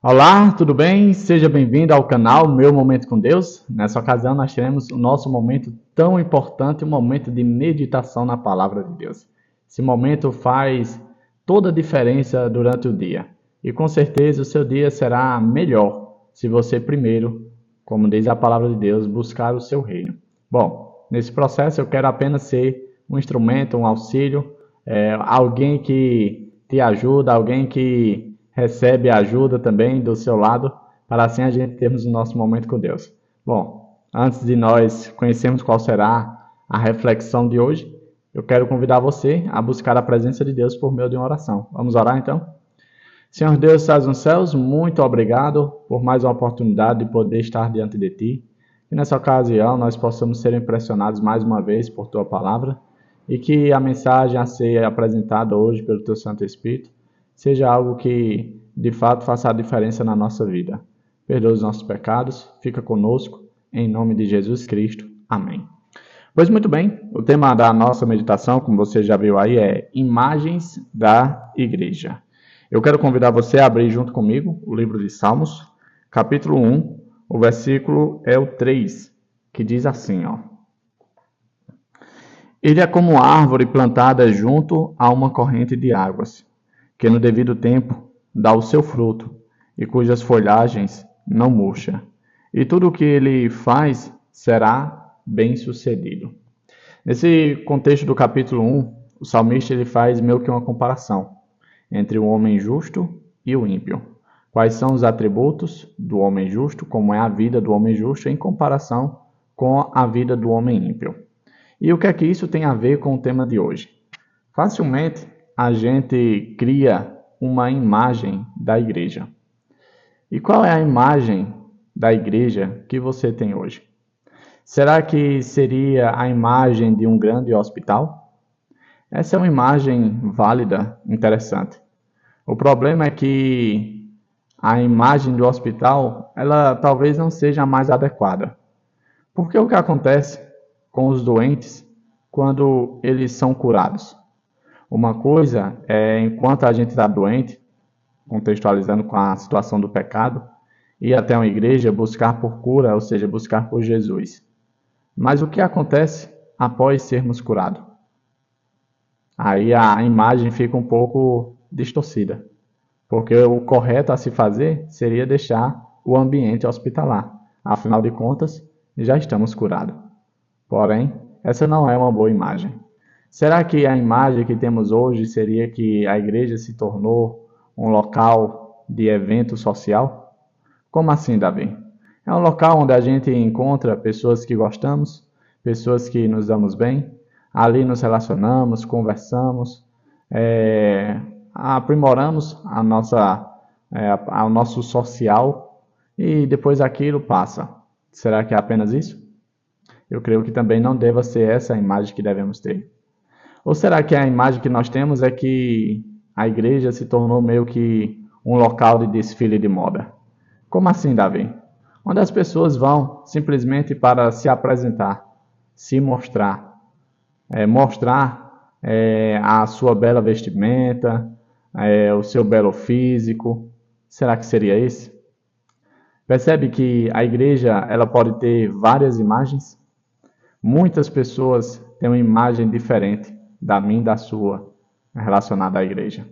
Olá, tudo bem? Seja bem-vindo ao canal Meu Momento com Deus. Nessa ocasião, nós teremos o nosso momento tão importante, um momento de meditação na Palavra de Deus. Esse momento faz toda a diferença durante o dia. E com certeza o seu dia será melhor se você primeiro, como diz a Palavra de Deus, buscar o seu reino. Bom, nesse processo eu quero apenas ser um instrumento, um auxílio, alguém que te ajuda, alguém que recebe ajuda também do seu lado, para assim a gente termos o nosso momento com Deus. Bom, antes de nós conhecermos qual será a reflexão de hoje, eu quero convidar você a buscar a presença de Deus por meio de uma oração. Vamos orar então? Senhor Deus, que estás nos céus, muito obrigado por mais uma oportunidade de poder estar diante de Ti. Que nessa ocasião nós possamos ser impressionados mais uma vez por Tua palavra e que a mensagem a ser apresentada hoje pelo Teu Santo Espírito seja algo que de fato faça a diferença na nossa vida. Perdoa os nossos pecados, fica conosco, em nome de Jesus Cristo. Amém. Pois muito bem, o tema da nossa meditação, como você já viu aí, é Imagens da Igreja. Eu quero convidar você a abrir junto comigo o livro de Salmos, capítulo 1, o versículo é o 3, que diz assim, ó. Ele é como árvore plantada junto a uma corrente de águas, que no devido tempo dá o seu fruto, e cujas folhagens não murcha. E tudo o que ele faz será bem-sucedido. Nesse contexto do capítulo 1, o salmista ele faz meio que uma comparação entre o homem justo e o ímpio. Quais são os atributos do homem justo, como é a vida do homem justo em comparação com a vida do homem ímpio. E o que é que isso tem a ver com o tema de hoje? Facilmente a gente cria uma imagem da igreja. E qual é a imagem da igreja que você tem hoje? Será que seria a imagem de um grande hospital? Essa é uma imagem válida, interessante. O problema é que a imagem do hospital, ela talvez não seja a mais adequada. Porque o que acontece com os doentes quando eles são curados? Uma coisa é, enquanto a gente está doente, contextualizando com a situação do pecado, ir até uma igreja buscar por cura, ou seja, buscar por Jesus. Mas o que acontece após sermos curados? Aí a imagem fica um pouco distorcida, porque o correto a se fazer seria deixar o ambiente hospitalar. Afinal de contas, já estamos curados. Porém, essa não é uma boa imagem. Será que a imagem que temos hoje seria que a igreja se tornou um local de evento social? Como assim, Davi? É um local onde a gente encontra pessoas que gostamos, pessoas que nos damos bem, ali nos relacionamos, conversamos, aprimoramos o nosso social e depois aquilo passa. Será que é apenas isso? Eu creio que também não deva ser essa a imagem que devemos ter. Ou será que a imagem que nós temos é que a igreja se tornou meio que um local de desfile de moda? Como assim, Davi? Onde as pessoas vão simplesmente para se apresentar, se mostrar, mostrar a sua bela vestimenta, o seu belo físico. Será que seria esse? Percebe que a igreja ela pode ter várias imagens? Muitas pessoas têm uma imagem diferente da minha e da sua relacionada à igreja.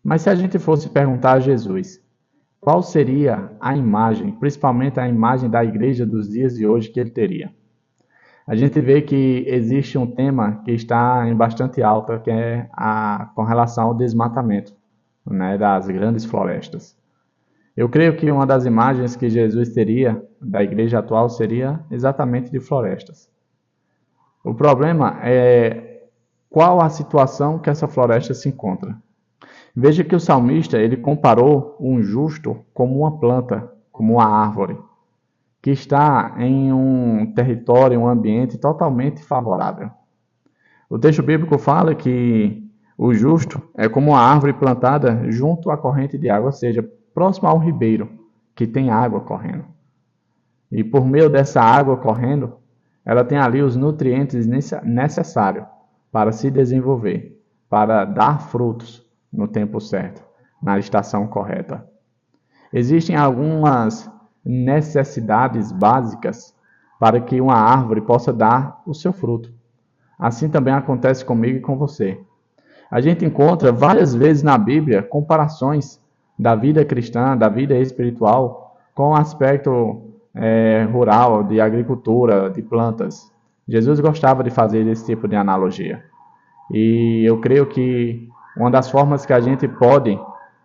Mas se a gente fosse perguntar a Jesus, qual seria a imagem, principalmente a imagem da igreja dos dias de hoje que ele teria? A gente vê que existe um tema que está em bastante alta, que é com relação ao desmatamento, né, das grandes florestas. Eu creio que uma das imagens que Jesus teria da igreja atual seria exatamente de florestas. O problema é qual a situação que essa floresta se encontra. Veja que o salmista ele comparou um justo como uma planta, como uma árvore, que está em um território, um ambiente totalmente favorável. O texto bíblico fala que o justo é como uma árvore plantada junto à corrente de água, ou seja, próximo ao ribeiro, que tem água correndo. E por meio dessa água correndo, ela tem ali os nutrientes necessários para se desenvolver, para dar frutos no tempo certo, na estação correta. Existem algumas necessidades básicas para que uma árvore possa dar o seu fruto. Assim também acontece comigo e com você. A gente encontra várias vezes na Bíblia comparações da vida cristã, da vida espiritual, com o aspecto rural, de agricultura, de plantas. Jesus gostava de fazer esse tipo de analogia. E eu creio que uma das formas que a gente pode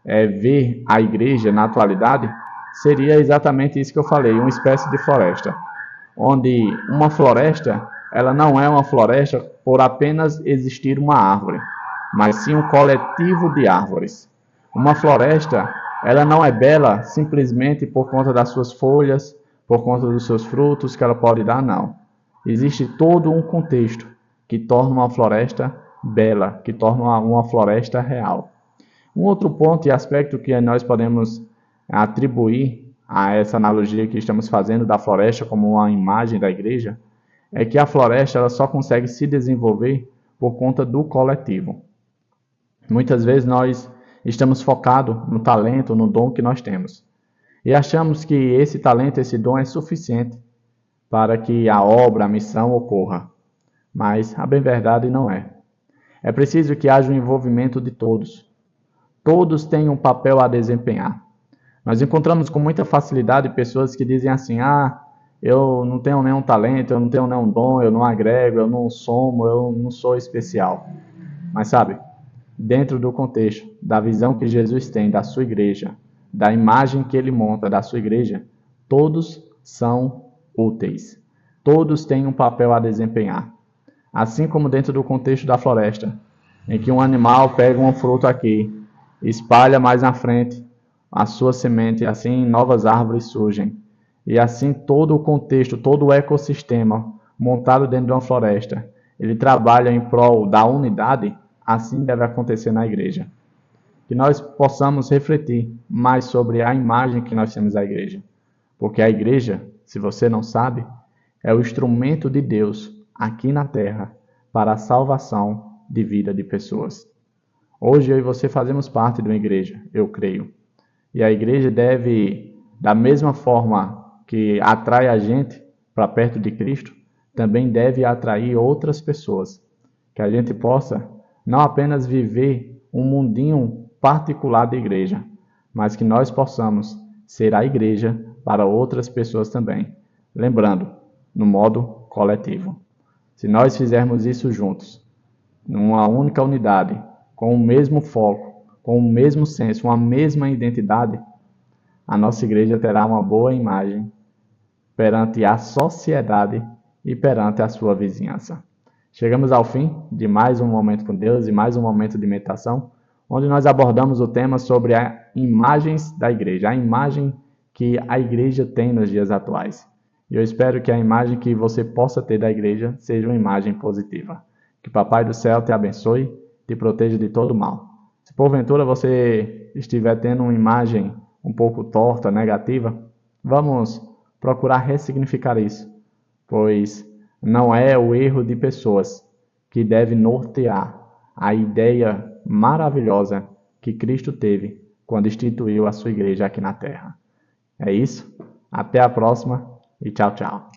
ver a igreja na atualidade seria exatamente isso que eu falei, uma espécie de floresta. Onde uma floresta, ela não é uma floresta por apenas existir uma árvore, mas sim um coletivo de árvores. Uma floresta, ela não é bela simplesmente por conta das suas folhas, por conta dos seus frutos que ela pode dar, não. Existe todo um contexto que torna uma floresta bela, que torna uma floresta real. Um outro ponto e aspecto que nós podemos atribuir a essa analogia que estamos fazendo da floresta como uma imagem da igreja é que a floresta ela só consegue se desenvolver por conta do coletivo. Muitas vezes nós estamos focados no talento, no dom que nós temos. E achamos que esse talento, esse dom é suficiente para que a obra, a missão ocorra. Mas a bem verdade não é. É preciso que haja o envolvimento de todos. Todos têm um papel a desempenhar. Nós encontramos com muita facilidade pessoas que dizem assim, eu não tenho nenhum talento, eu não tenho nenhum dom, eu não agrego, eu não somo, eu não sou especial. Mas sabe, dentro do contexto, da visão que Jesus tem da sua igreja, da imagem que ele monta da sua igreja, todos são úteis. Todos têm um papel a desempenhar. Assim como dentro do contexto da floresta, em que um animal pega um fruto aqui, espalha mais na frente a sua semente, e assim novas árvores surgem. E assim todo o contexto, todo o ecossistema montado dentro de uma floresta, ele trabalha em prol da unidade, assim deve acontecer na igreja. Que nós possamos refletir mais sobre a imagem que nós temos da igreja. Porque a igreja, se você não sabe, é o instrumento de Deus aqui na terra para a salvação de vida de pessoas. Hoje eu e você fazemos parte de uma igreja, eu creio. E a igreja deve, da mesma forma que atrai a gente para perto de Cristo, também deve atrair outras pessoas. Que a gente possa não apenas viver um mundinho particular de igreja, mas que nós possamos ser a igreja para outras pessoas também. Lembrando, no modo coletivo. Se nós fizermos isso juntos, numa única unidade, com o mesmo foco, com o mesmo senso, uma mesma identidade, a nossa igreja terá uma boa imagem perante a sociedade e perante a sua vizinhança. Chegamos ao fim de mais um Momento com Deus e mais um momento de meditação, onde nós abordamos o tema sobre as imagens da igreja, a imagem que a igreja tem nos dias atuais. E eu espero que a imagem que você possa ter da igreja seja uma imagem positiva. Que Papai do Céu te abençoe, te proteja de todo mal. Se porventura você estiver tendo uma imagem um pouco torta, negativa, vamos procurar ressignificar isso, pois não é o erro de pessoas que deve nortear a ideia maravilhosa que Cristo teve quando instituiu a sua igreja aqui na terra. É isso, até a próxima e tchau, tchau.